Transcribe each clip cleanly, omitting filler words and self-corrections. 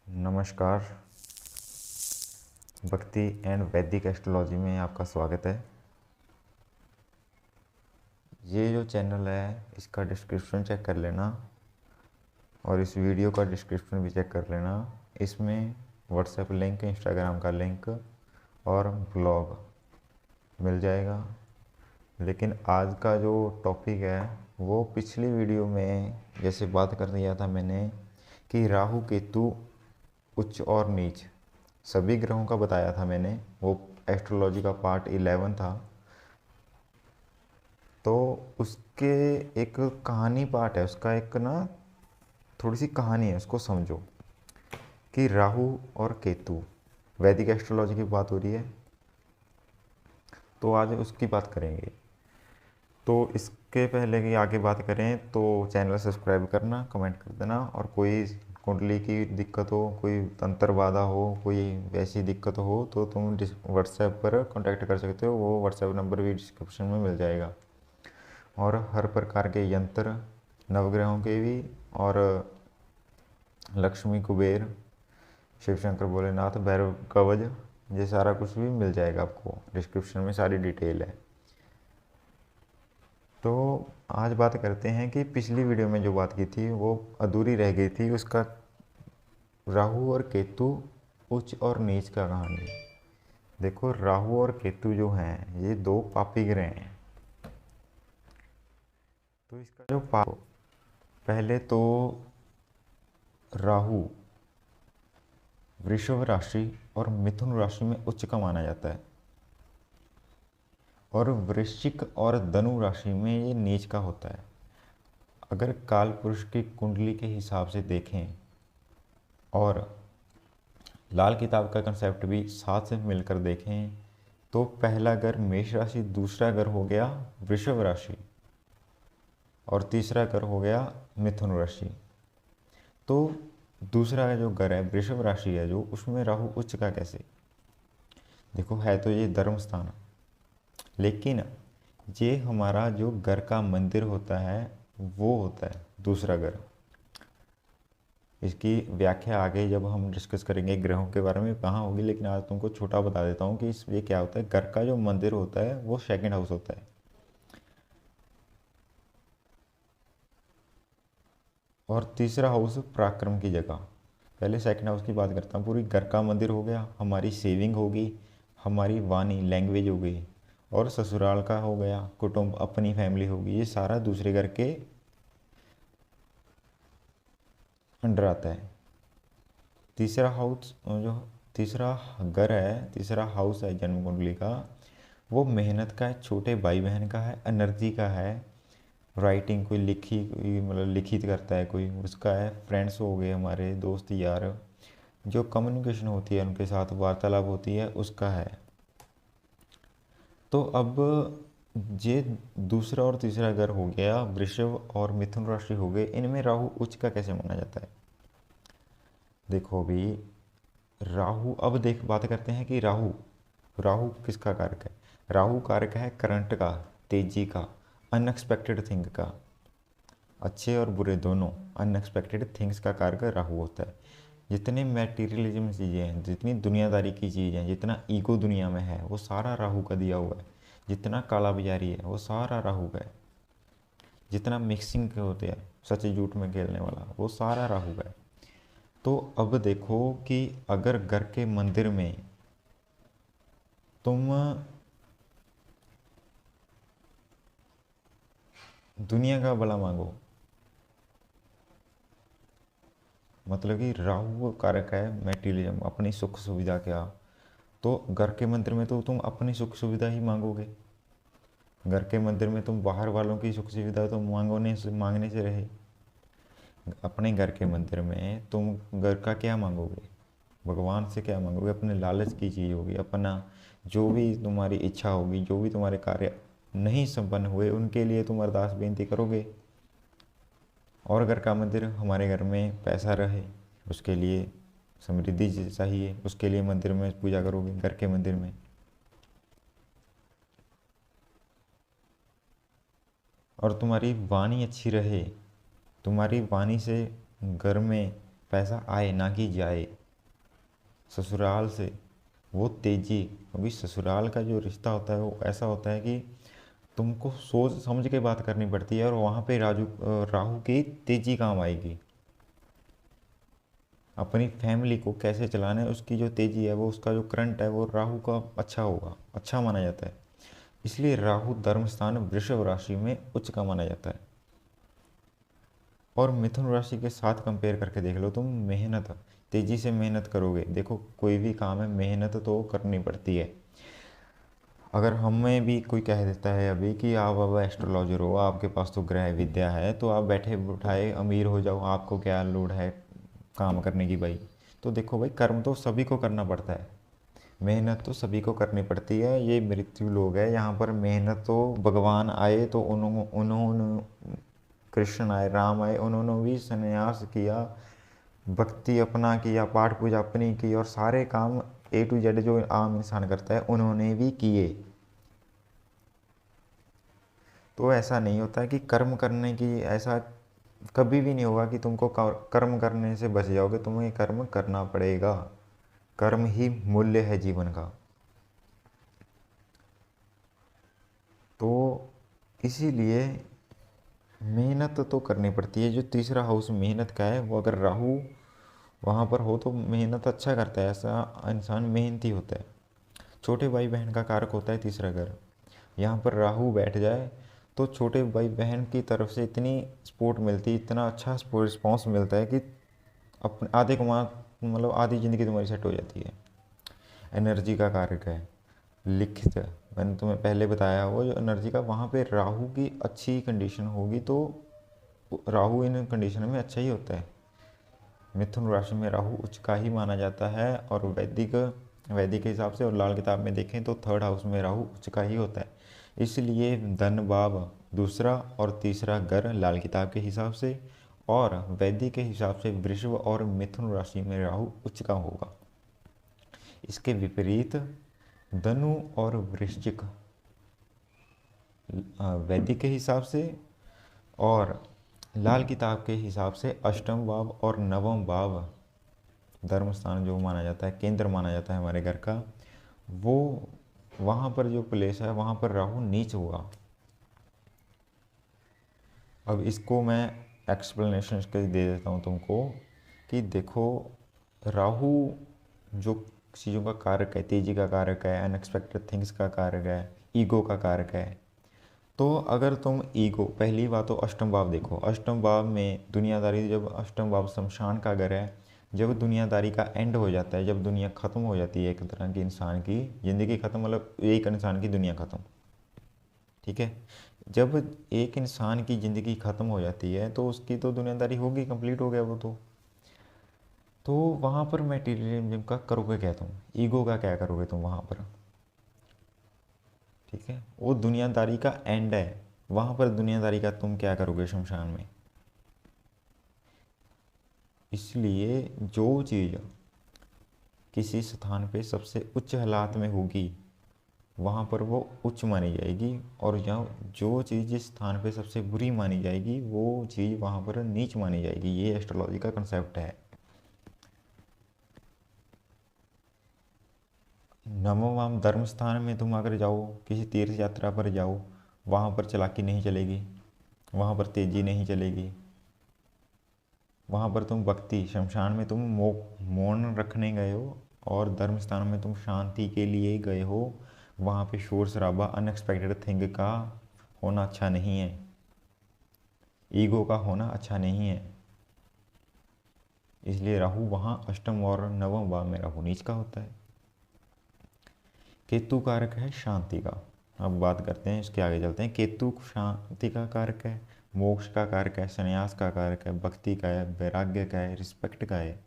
नमस्कार। भक्ति एंड वैदिक एस्ट्रोलॉजी में आपका स्वागत है। ये जो चैनल है इसका डिस्क्रिप्शन चेक कर लेना और इस वीडियो का डिस्क्रिप्शन भी चेक कर लेना। इसमें व्हाट्सएप लिंक, इंस्टाग्राम का लिंक और ब्लॉग मिल जाएगा। लेकिन आज का जो टॉपिक है वो पिछली वीडियो में जैसे बात कर दिया था मैंने कि राहु केतु उच्च और नीच सभी ग्रहों का बताया था मैंने। वो एस्ट्रोलॉजी का पार्ट 11 था। तो उसके एक कहानी पार्ट है, उसका एक ना थोड़ी सी कहानी है, उसको समझो कि राहु और केतु, वैदिक एस्ट्रोलॉजी की बात हो रही है तो आज उसकी बात करेंगे। तो इसके पहले कि आगे बात करें तो चैनल सब्सक्राइब करना, कमेंट कर देना। और कोई कुंडली की दिक्कत हो, कोई तंत्र बाधा हो, कोई वैसी दिक्कत हो तो तुम व्हाट्सएप पर कांटेक्ट कर सकते हो। वो व्हाट्सएप नंबर भी डिस्क्रिप्शन में मिल जाएगा। और हर प्रकार के यंत्र, नवग्रहों के भी, और लक्ष्मी, कुबेर, शिव शंकर, भोलेनाथ, भैरव कवच, ये सारा कुछ भी मिल जाएगा आपको। डिस्क्रिप्शन में सारी डिटेल है। तो आज बात करते हैं कि पिछली वीडियो में जो बात की थी वो अधूरी रह गई थी, उसका राहु और केतु उच्च और नीच का कहानी। देखो, राहु और केतु जो हैं ये दो पापी ग्रह हैं। तो इसका जो पाप, पहले तो राहु वृषभ राशि और मिथुन राशि में उच्च का माना जाता है, और वृश्चिक और धनु राशि में ये नीच का होता है। अगर काल पुरुष की कुंडली के हिसाब से देखें और लाल किताब का कंसेप्ट भी साथ से मिलकर देखें तो पहला घर मेष राशि, दूसरा घर हो गया वृषभ राशि और तीसरा घर हो गया मिथुन राशि। तो दूसरा जो घर है वृषभ राशि है जो, उसमें राहु उच्च का कैसे? देखो, है तो ये धर्म स्थान, लेकिन ये हमारा जो घर का मंदिर होता है वो होता है दूसरा घर। इसकी व्याख्या आगे जब हम डिस्कस करेंगे ग्रहों के बारे में कहाँ होगी, लेकिन आज तुमको छोटा बता देता हूँ कि ये क्या होता है। घर का जो मंदिर होता है वो सेकंड हाउस होता है, और तीसरा हाउस पराक्रम की जगह। पहले सेकंड हाउस की बात करता हूँ। पूरी घर का मंदिर हो गया, हमारी सेविंग होगी, हमारी वाणी लैंग्वेज हो गई, और ससुराल का हो गया कुटुंब, अपनी फैमिली होगी। ये सारा दूसरे घर के अंडर आता है। तीसरा हाउस जो तीसरा घर है, तीसरा हाउस है जन्म कुंडली का, वो मेहनत का है, छोटे भाई बहन का है, एनर्जी का है, राइटिंग, कोई लिखी, कोई मतलब लिखित करता है कोई, उसका है। फ्रेंड्स हो गए हमारे दोस्त यार, जो कम्युनिकेशन होती है उनके साथ वार्तालाप होती है, उसका है। तो अब ये दूसरा और तीसरा घर हो गया, वृषभ और मिथुन राशि हो गए, इनमें राहु उच्च का कैसे माना जाता है? देखो भी, राहु, अब देख बात करते हैं कि राहु राहु किसका कारक है। राहु कारक है करंट का, तेजी का, अनएक्सपेक्टेड थिंग का। अच्छे और बुरे दोनों अनएक्सपेक्टेड थिंग्स का कारक राहु होता है। जितने मैटीरियलिज्म चीज़ें हैं, जितनी दुनियादारी की चीज़ें हैं, जितना ईगो दुनिया में है वो सारा राहु का दिया हुआ है। जितना काला बाजारी है वो सारा राहु का है। जितना मिक्सिंग के होते हैं, सच झूठ में खेलने वाला, वो सारा राहु का है। तो अब देखो कि अगर घर के मंदिर में तुम दुनिया का भला मांगो, मतलब कि राहु कारक है मैटीरियलिज्म, अपनी सुख सुविधा क्या, तो घर के मंदिर में तो तुम अपनी सुख सुविधा ही मांगोगे। घर के मंदिर में तुम बाहर वालों की सुख सुविधा तो मांगने से रहे। अपने घर के मंदिर में तुम घर का क्या मांगोगे? भगवान से क्या मांगोगे? अपने लालच की चीज़ होगी, अपना जो भी तुम्हारी इच्छा होगी, जो भी तुम्हारे कार्य नहीं संपन्न हुए उनके लिए तुम अरदास बेनती करोगे। और घर का मंदिर, हमारे घर में पैसा रहे, उसके लिए समृद्धि चाहिए, उसके लिए मंदिर में पूजा करोगे, घर के मंदिर में। और तुम्हारी वाणी अच्छी रहे, तुम्हारी वाणी से घर में पैसा आए ना कि जाए, ससुराल से वो तेजी, क्योंकि ससुराल का जो रिश्ता होता है वो ऐसा होता है कि तुमको सोच समझ के बात करनी पड़ती है, और वहाँ पे राहु की तेजी काम आएगी। अपनी फैमिली को कैसे चलाना है, उसकी जो तेजी है, वो उसका जो करंट है वो राहु का अच्छा होगा, अच्छा माना जाता है। इसलिए राहु धर्म स्थान वृषभ राशि में उच्च का माना जाता है। और मिथुन राशि के साथ कंपेयर करके देख लो तुम, मेहनत, तेजी से मेहनत करोगे। देखो कोई भी काम है, मेहनत तो करनी पड़ती है। अगर हमें भी कोई कह देता है अभी कि आप अब एस्ट्रोलॉजर हो, आपके पास तो ग्रह विद्या है, तो आप बैठे उठाए अमीर हो जाओ, आपको क्या लोड है काम करने की भाई। तो देखो भाई, कर्म तो सभी को करना पड़ता है, मेहनत तो सभी को करनी पड़ती है। ये मृत्यु लोग है यहाँ पर, मेहनत तो भगवान आए तो उन्होंने कृष्ण आए, राम आए, उन्होंने भी संन्यास किया, भक्ति अपना किया, पाठ पूजा अपनी की, और सारे काम A to Z जो आम इंसान करता है उन्होंने भी किए। तो ऐसा नहीं होता कि कर्म करने की, ऐसा कभी भी नहीं होगा कि तुमको कर्म करने से बच जाओगे, तुम्हें कर्म करना पड़ेगा। कर्म ही मूल्य है जीवन का। तो इसीलिए मेहनत तो करनी पड़ती है। जो तीसरा हाउस मेहनत का है, वो अगर राहु वहाँ पर हो तो मेहनत अच्छा करता है, ऐसा इंसान मेहनती होता है। छोटे भाई बहन का कारक होता है तीसरा घर। यहाँ पर राहु बैठ जाए तो छोटे भाई बहन की तरफ से इतनी सपोर्ट मिलती है, इतना अच्छा रिस्पॉन्स मिलता है कि अपने आधे कमा, मतलब आधी ज़िंदगी तुम्हारी सेट हो जाती है। एनर्जी का कारक है, लिखित, मैंने तुम्हें पहले बताया वो जो एनर्जी का, वहाँ पे राहु की अच्छी कंडीशन होगी तो राहु इन कंडीशन में अच्छा ही होता है। मिथुन राशि में राहु उच्च का ही माना जाता है, और वैदिक वैदिक के हिसाब से और लाल किताब में देखें तो थर्ड हाउस में राहु उच्च का ही होता है। इसलिए धन भाव दूसरा और तीसरा घर लाल किताब के हिसाब से, और वैदिक के हिसाब से वृषभ और मिथुन राशि में राहु उच्च का होगा। इसके विपरीत धनु और वृश्चिक वैदिक के हिसाब से और लाल किताब के हिसाब से अष्टम भाव और नवम भाव, धर्म स्थान जो माना जाता है, केंद्र माना जाता है हमारे घर का, वो वहाँ पर जो प्लेस है वहाँ पर राहु नीच हुआ। अब इसको मैं एक्सप्लेनेशन इसके दे देता हूँ तुमको कि देखो, राहु जो चीज़ों का कारक है, तेजी का कारक है, अनएक्सपेक्टेड थिंग्स का कारक है, ईगो का कारक है। तो अगर तुम ईगो, पहली बात तो अष्टम भाव देखो, अष्टम भाव में दुनियादारी, जब अष्टम भाव शमशान का घर है, जब दुनियादारी का एंड हो जाता है, जब दुनिया ख़त्म हो जाती है, एक तरह की इंसान की ज़िंदगी ख़त्म, मतलब एक इंसान की दुनिया ख़त्म, ठीक है। जब एक इंसान की ज़िंदगी ख़त्म हो जाती है तो उसकी तो दुनियादारी होगी, कंप्लीट हो गया वो तो वहाँ पर मटेरियलिज्म का करोगे क्या तुम, ईगो का क्या करोगे तुम वहाँ पर, ठीक है। वो दुनियादारी का एंड है, वहाँ पर दुनियादारी का तुम क्या करोगे शमशान में। इसलिए जो चीज़ किसी स्थान पे सबसे उच्च हालात में होगी वहाँ पर वो उच्च मानी जाएगी, और जहाँ जो चीज़ जिस स्थान पे सबसे बुरी मानी जाएगी वो चीज़ वहाँ पर नीच मानी जाएगी। ये एस्ट्रोलॉजी का कंसेप्ट है। नवम धर्म स्थान में तुम अगर जाओ, किसी तीर्थ यात्रा पर जाओ, वहाँ पर चालाकी नहीं चलेगी, वहाँ पर तेजी नहीं चलेगी, वहाँ पर तुम भक्ति, शमशान में तुम मौन रखने गए हो, और धर्म स्थान में तुम शांति के लिए गए हो, वहाँ पे शोर शराबा, अनएक्सपेक्टेड थिंग का होना अच्छा नहीं है, ईगो का होना अच्छा नहीं है। इसलिए राहु वहाँ अष्टम और नवम भाव में राहु नीच का होता है। केतु कारक है शांति का। अब बात करते हैं, इसके आगे चलते हैं। केतु शांति का कारक है, मोक्ष का कारक है, संन्यास का कारक है, भक्ति का है, वैराग्य का है, रिस्पेक्ट का है।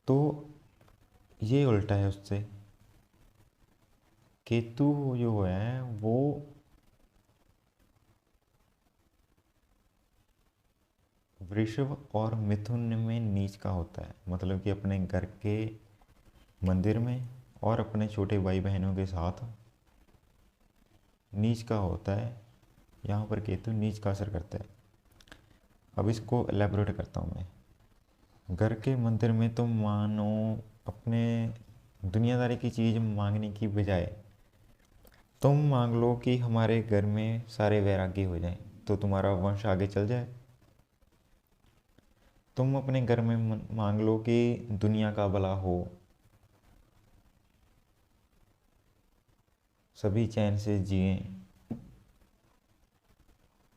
तो ये उल्टा है उससे। केतु जो है वो वृषभ और मिथुन में नीच का होता है, मतलब कि अपने घर के मंदिर में और अपने छोटे भाई बहनों के साथ नीच का होता है। यहाँ पर केतु नीच का असर करता है। अब इसको एलेबोरेट करता हूँ मैं। घर के मंदिर में तुम मानो अपने दुनियादारी की चीज़ मांगने की बजाय तुम मांग लो कि हमारे घर में सारे वैरागी हो जाएं, तो तुम्हारा वंश आगे चल जाए। तुम अपने घर में मांग लो कि दुनिया का भला हो, सभी चैन से जिए।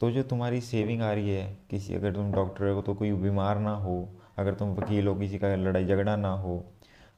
तो जो तुम्हारी सेविंग आ रही है, किसी अगर तुम डॉक्टर हो तो कोई बीमार ना हो, अगर तुम वकील हो किसी का लड़ाई झगड़ा ना हो,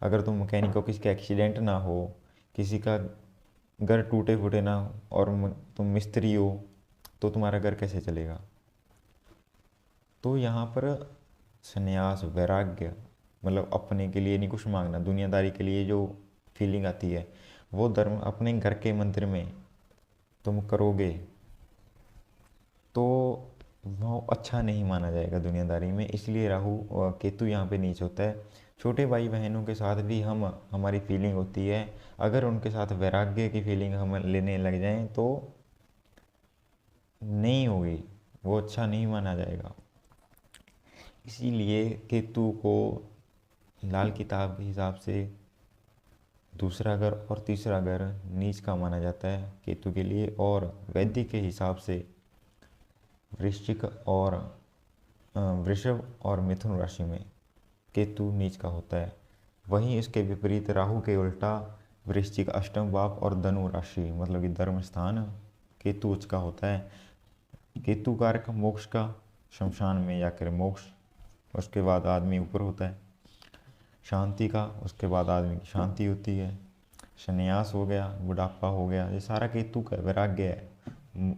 अगर तुम मैकेनिक हो किसी का एक्सीडेंट ना हो, किसी का घर टूटे फूटे ना हो, और तुम मिस्त्री हो, तो तुम्हारा घर कैसे चलेगा। तो यहाँ पर संन्यास वैराग्य मतलब अपने के लिए नहीं कुछ मांगना, दुनियादारी के लिए जो फीलिंग आती है वो धर्म अपने घर के मंदिर में तुम करोगे तो वो अच्छा नहीं माना जाएगा दुनियादारी में। इसलिए राहु केतु यहाँ पे नीच होता है। छोटे भाई बहनों के साथ भी हमारी फीलिंग होती है, अगर उनके साथ वैराग्य की फीलिंग हम लेने लग जाएं तो नहीं होगी, वो अच्छा नहीं माना जाएगा। इसीलिए केतु को लाल किताब के हिसाब से दूसरा घर और तीसरा घर नीच का माना जाता है केतु के लिए, और वैदिक के हिसाब से वृश्चिक और वृषभ और मिथुन राशि में केतु नीच का होता है। वहीं इसके विपरीत राहु के उल्टा वृश्चिक अष्टम भाव और धनु राशि मतलब कि धर्म स्थान केतु उच्च का होता है। केतु कारक मोक्ष का, शमशान में जाकर मोक्ष, उसके बाद आदमी ऊपर होता है। शांति का, उसके बाद आदमी की शांति होती है। संन्यास हो गया, बुढ़ापा हो गया, ये सारा केतु का वैराग्य है।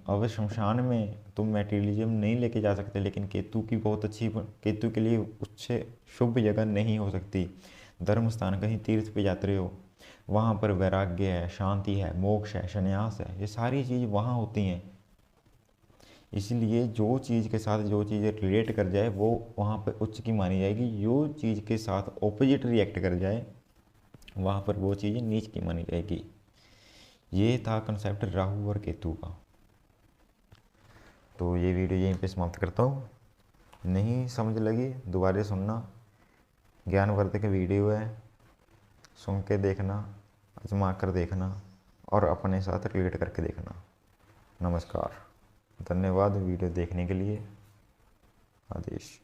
अब शमशान में तुम मैटेरियलिज्म नहीं लेके जा सकते, लेकिन केतु की बहुत अच्छी, केतु के लिए उससे शुभ जगह नहीं हो सकती। धर्म स्थान, कहीं तीर्थ पे जाते हो वहाँ पर वैराग्य है, शांति है, मोक्ष है, संन्यास है, ये सारी चीज़ वहाँ होती हैं। इसलिए जो चीज़ के साथ जो चीज़ रिलेट कर जाए वो वहाँ पर उच्च की मानी जाएगी, जो चीज़ के साथ ऑपोजिट रिएक्ट कर जाए वहाँ पर वो चीज़ नीच की मानी जाएगी। ये था कंसेप्ट राहु और केतु का। तो ये वीडियो यहीं पे समाप्त करता हूँ। नहीं समझ लगी दोबारा सुनना, ज्ञानवर्धक वीडियो है, सुन के देखना, आजमा कर देखना और अपने साथ रिलेट करके देखना। नमस्कार, धन्यवाद वीडियो देखने के लिए। आदेश।